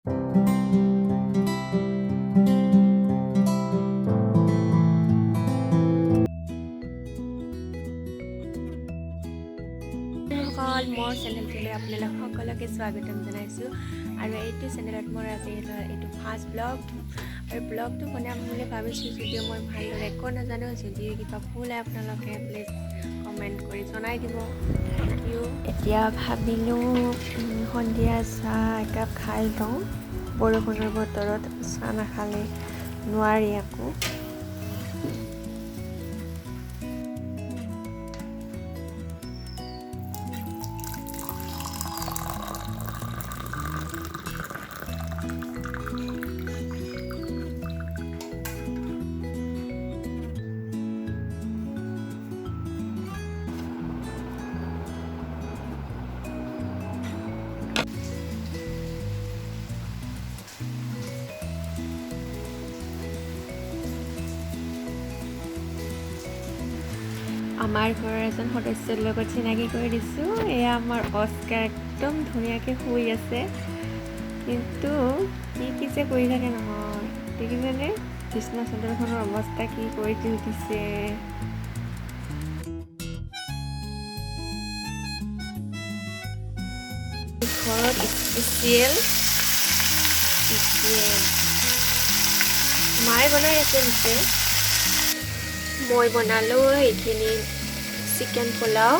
মোৰ চেনেলটোলৈ আপোনালোক সকলোকে স্বাগতম জনাইছোঁ আৰু এইটো চেনেলত মোৰ আজি এইটো ফাৰ্ষ্ট ব্লগ আৰু ব্লগটো বনাম বুলি ভাবিছোঁ যদিও মই ভালদৰে একো নাজানো যদিও কিবা ভুল হয় আপোনালোকে প্লিজ কমেণ্ট কৰি জনাই দিব থেংক ইউ। এতিয়া ভাবিলোঁ সন্ধিয়া চাহ একাপ খাই লওঁ, বৰষুণৰ বতৰত চাহ নাখালে নোৱাৰি আকৌ। আমাৰ ঘৰৰ এজন সদস্যৰ লগত চিনাকি কৰি দিছোঁ। এয়া আমাৰ অস্কাৰ একদম ধুনীয়াকৈ শুই আছে, কিন্তু কি যে কৰি থাকে নহয়, দেখিছেনে বিছনা চাদৰখনৰ অৱস্থা কি কৰি দিছে। ঘৰত স্পেচিয়েল মায়ে বনাই আছে পিছে, মই বনালোঁ এইখিনি চিকেন পোলাও।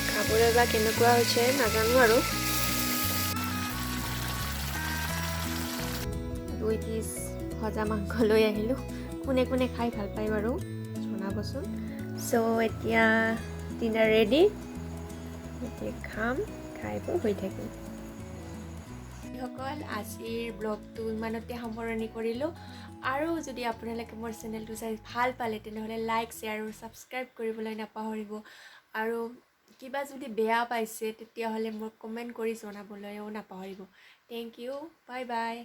খাবলৈ বা কেনেকুৱা হৈছে নাজানো আৰু। 2 পিচ ভজা মাংস লৈ আহিলোঁ। কোনে কোনে খাই ভাল পায় বাৰু জনাবচোন। চ' এতিয়া ডিনাৰ ৰেডি, এতিয়া খাই শুই থাকিম। সকল আজিৰ ব্লগটো ইমানতে সামৰণি কৰিলোঁ, আৰু যদি আপোনালোকে মোৰ চেনেলটো চাই ভাল পালে তেনেহ'লে লাইক শ্বেয়াৰ আৰু ছাবস্ক্ৰাইব কৰিবলৈ নাপাহৰিব, আৰু কিবা যদি বেয়া পাইছে তেতিয়াহ'লে মোক কমেণ্ট কৰি জনাবলৈও নাপাহৰিব। Thank you, bye by.